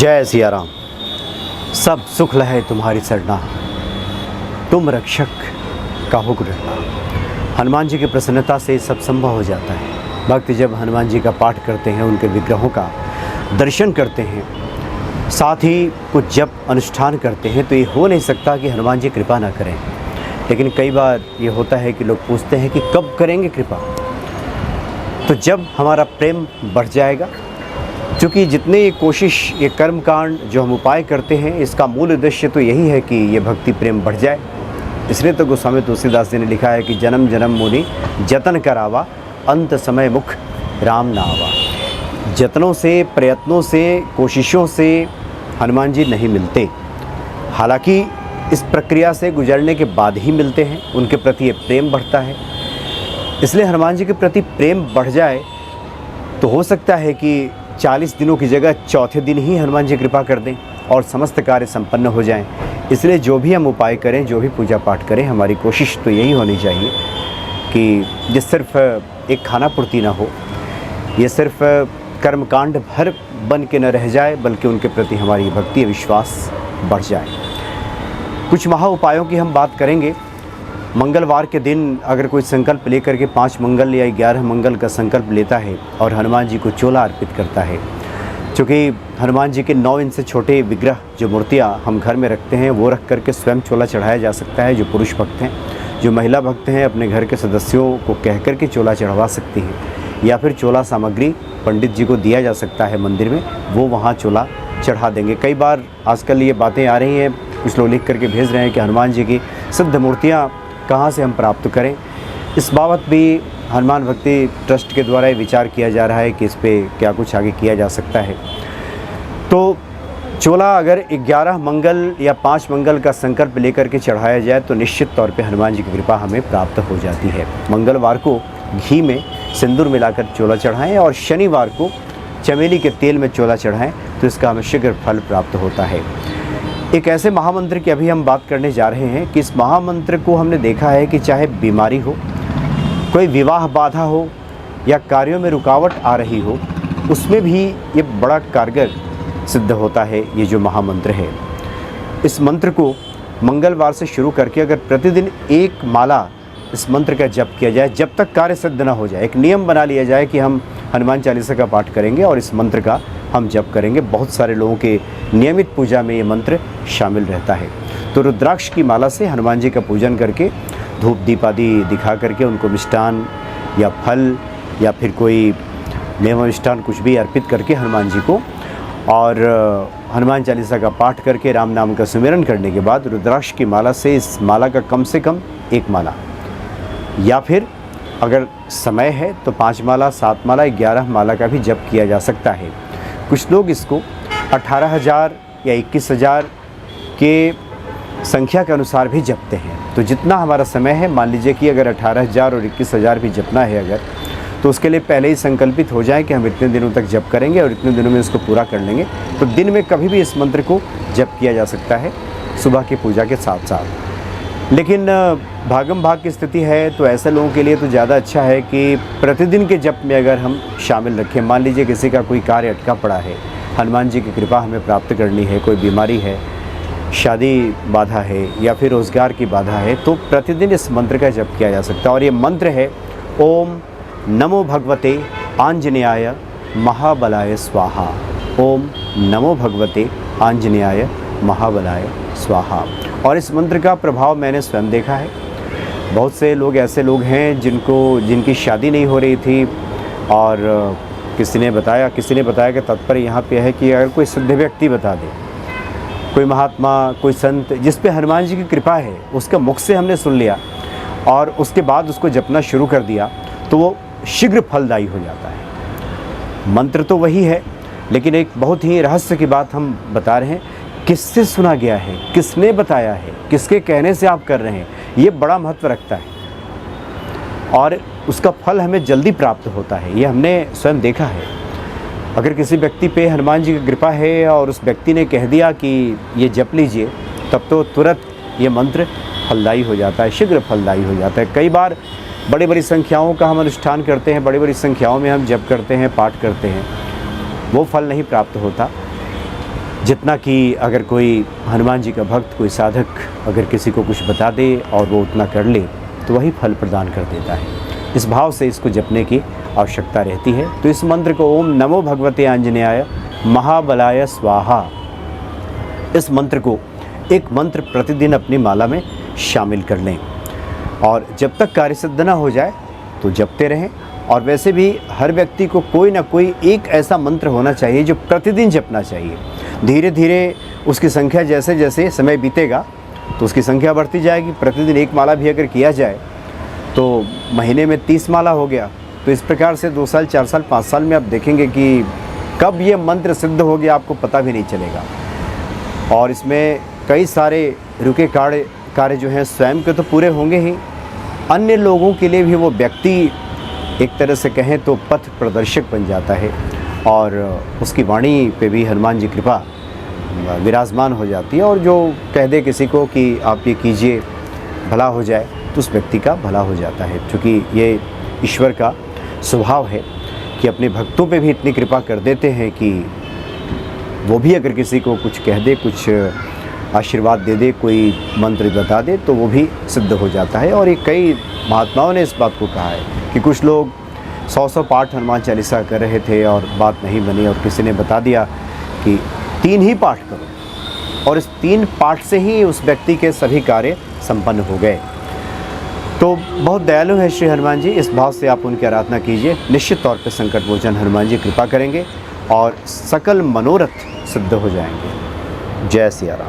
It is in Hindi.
जय सिया राम। सब सुख लहे तुम्हारी सरना, तुम रक्षक काहू को डरना। हनुमान जी की प्रसन्नता से सब संभव हो जाता है। भक्त जब हनुमान जी का पाठ करते हैं, उनके विग्रहों का दर्शन करते हैं, साथ ही कुछ जप अनुष्ठान करते हैं, तो ये हो नहीं सकता कि हनुमान जी कृपा ना करें। लेकिन कई बार ये होता है कि लोग पूछते हैं कि कब करेंगे कृपा। तो जब हमारा प्रेम बढ़ जाएगा, क्योंकि जितने ये कोशिश, ये कर्म कांड जो हम उपाय करते हैं, इसका मूल उद्देश्य तो यही है कि ये भक्ति प्रेम बढ़ जाए। इसलिए तो गोस्वामी तुलसीदास जी ने लिखा है कि जन्म जन्म मुनि जतन करावा, अंत समय मुख राम ना आवा। जतनों से, प्रयत्नों से, कोशिशों से हनुमान जी नहीं मिलते। हालांकि इस प्रक्रिया से गुजरने के बाद ही मिलते हैं, उनके प्रति ये प्रेम बढ़ता है। इसलिए हनुमान जी के प्रति प्रेम बढ़ जाए तो हो सकता है कि 40 दिनों की जगह चौथे दिन ही हनुमान जी कृपा कर दें और समस्त कार्य संपन्न हो जाएं। इसलिए जो भी हम उपाय करें, जो भी पूजा पाठ करें, हमारी कोशिश तो यही होनी चाहिए कि ये सिर्फ एक खाना पूर्ति ना हो, ये सिर्फ कर्मकांड भर बन के न रह जाए, बल्कि उनके प्रति हमारी भक्ति, विश्वास बढ़ जाए। कुछ महा उपायों की हम बात करेंगे। मंगलवार के दिन अगर कोई संकल्प लेकर के 5 मंगल या 11 मंगल का संकल्प लेता है और हनुमान जी को चोला अर्पित करता है, क्योंकि हनुमान जी के 9 इंच से छोटे विग्रह जो मूर्तियाँ हम घर में रखते हैं, वो रख करके स्वयं चोला चढ़ाया जा सकता है। जो पुरुष भक्त हैं, जो महिला भक्त हैं, अपने घर के सदस्यों को कह कर के चोला चढ़वा सकती हैं, या फिर चोला सामग्री पंडित जी को दिया जा सकता है मंदिर में, वो वहाँ चोला चढ़ा देंगे। कई बार आजकल ये बातें आ रही हैं, कुछ लोग लिख करके भेज रहे हैं कि हनुमान जी की सिद्ध मूर्तियाँ कहाँ से हम प्राप्त करें। इस बाबत भी हनुमान भक्ति ट्रस्ट के द्वारा विचार किया जा रहा है कि इस पे क्या कुछ आगे किया जा सकता है। तो चोला अगर 11 मंगल या 5 मंगल का संकल्प लेकर के चढ़ाया जाए तो निश्चित तौर पे हनुमान जी की कृपा हमें प्राप्त हो जाती है। मंगलवार को घी में सिंदूर मिलाकर चोला चढ़ाएं और शनिवार को चमेली के तेल में चोला चढ़ाएं, तो इसका हमें शीघ्र फल प्राप्त होता है। एक ऐसे महामंत्र की अभी हम बात करने जा रहे हैं कि इस महामंत्र को हमने देखा है कि चाहे बीमारी हो, कोई विवाह बाधा हो, या कार्यों में रुकावट आ रही हो, उसमें भी ये बड़ा कारगर सिद्ध होता है। ये जो महामंत्र है, इस मंत्र को मंगलवार से शुरू करके अगर प्रतिदिन 1 माला इस मंत्र का जप किया जाए, जब तक कार्य सिद्ध ना हो जाए, एक नियम बना लिया जाए कि हम हनुमान चालीसा का पाठ करेंगे और इस मंत्र का हम जप करेंगे। बहुत सारे लोगों के नियमित पूजा में ये मंत्र शामिल रहता है। तो रुद्राक्ष की माला से हनुमान जी का पूजन करके, धूप दीप आदि दिखा करके उनको मिष्टान या फल या फिर कोई मेवा मिष्टान कुछ भी अर्पित करके हनुमान जी को, और हनुमान चालीसा का पाठ करके राम नाम का सुमिरन करने के बाद रुद्राक्ष की माला से इस माला का कम से कम 1 माला, या फिर अगर समय है तो 5 माला, 7 माला, 11 माला का भी जप किया जा सकता है। कुछ लोग इसको 18,000 या 21,000 के संख्या के अनुसार भी जपते हैं। तो जितना हमारा समय है, मान लीजिए कि अगर 18,000 और 21,000 भी जपना है अगर, तो उसके लिए पहले ही संकल्पित हो जाए कि हम इतने दिनों तक जप करेंगे और इतने दिनों में इसको पूरा कर लेंगे। तो दिन में कभी भी इस मंत्र को जप किया जा सकता है, सुबह की पूजा के साथ साथ। लेकिन भागम भाग की स्थिति है तो ऐसे लोगों के लिए तो ज़्यादा अच्छा है कि प्रतिदिन के जप में अगर हम शामिल रखें। मान लीजिए किसी का कोई कार्य अटका पड़ा है, हनुमान जी की कृपा हमें प्राप्त करनी है, कोई बीमारी है, शादी बाधा है, या फिर रोज़गार की बाधा है, तो प्रतिदिन इस मंत्र का जप किया जा सकता है। और ये मंत्र है ओम नमो भगवते आंजनेयाय महाबलाय स्वाहा। ओम नमो भगवते आंजनेयाय महाबलाय स्वाहा। और इस मंत्र का प्रभाव मैंने स्वयं देखा है। बहुत से लोग ऐसे लोग हैं जिनकी शादी नहीं हो रही थी, और किसी ने बताया कि तात्पर्य यहाँ पे है कि अगर कोई सिद्ध व्यक्ति बता दे, कोई महात्मा, कोई संत जिस पे हनुमान जी की कृपा है, उसका मुख से हमने सुन लिया और उसके बाद उसको जपना शुरू कर दिया, तो वो शीघ्र फलदायी हो जाता है। मंत्र तो वही है, लेकिन एक बहुत ही रहस्य की बात हम बता रहे हैं। किससे सुना गया है, किसने बताया है, किसके कहने से आप कर रहे हैं, ये बड़ा महत्व रखता है और उसका फल हमें जल्दी प्राप्त होता है। ये हमने स्वयं देखा है। अगर किसी व्यक्ति पे हनुमान जी की कृपा है और उस व्यक्ति ने कह दिया कि ये जप लीजिए, तब तो तुरंत ये मंत्र फलदायी हो जाता है, शीघ्र फलदायी हो जाता है। कई बार बड़ी बड़ी संख्याओं का हम अनुष्ठान करते हैं, बड़ी बड़ी संख्याओं में हम जप करते हैं, पाठ करते हैं, वो फल नहीं प्राप्त होता। जितना कि अगर कोई हनुमान जी का भक्त, कोई साधक अगर किसी को कुछ बता दे और वो उतना कर ले तो वही फल प्रदान कर देता है। इस भाव से इसको जपने की आवश्यकता रहती है। तो इस मंत्र को ओम नमो भगवते आंजनेयाय महाबलाय स्वाहा, इस मंत्र को एक मंत्र प्रतिदिन अपनी माला में शामिल कर लें और जब तक कार्य सिद्ध ना हो जाए तो जपते रहें। और वैसे भी हर व्यक्ति को कोई ना कोई एक ऐसा मंत्र होना चाहिए जो प्रतिदिन जपना चाहिए। धीरे धीरे उसकी संख्या जैसे जैसे समय बीतेगा तो उसकी संख्या बढ़ती जाएगी। प्रतिदिन एक माला भी अगर किया जाए तो महीने में 30 माला हो गया। तो इस प्रकार से 2 साल, 4 साल, 5 साल में आप देखेंगे कि कब ये मंत्र सिद्ध हो गया आपको पता भी नहीं चलेगा। और इसमें कई सारे रुके कार्य जो हैं स्वयं के तो पूरे होंगे ही, अन्य लोगों के लिए भी वो व्यक्ति एक तरह से कहें तो पथ प्रदर्शक बन जाता है और उसकी वाणी पे भी हनुमान जी कृपा विराजमान हो जाती है। और जो कह दे किसी को कि आप ये कीजिए भला हो जाए तो उस व्यक्ति का भला हो जाता है, क्योंकि ये ईश्वर का स्वभाव है कि अपने भक्तों पे भी इतनी कृपा कर देते हैं कि वो भी अगर किसी को कुछ कह दे, कुछ आशीर्वाद दे दे, कोई मंत्र बता दे तो वो भी सिद्ध हो जाता है। और ये कई महात्माओं ने इस बात को कहा है कि कुछ लोग 100 पाठ हनुमान चालीसा कर रहे थे और बात नहीं बनी और किसी ने बता दिया कि 3 ही पाठ करो और इस 3 पाठ से ही उस व्यक्ति के सभी कार्य संपन्न हो गए। तो बहुत दयालु है श्री हनुमान जी, इस भाव से आप उनकी आराधना कीजिए। निश्चित तौर पर संकट मोचन हनुमान जी कृपा करेंगे और सकल मनोरथ सिद्ध हो जाएंगे। जय सिया राम।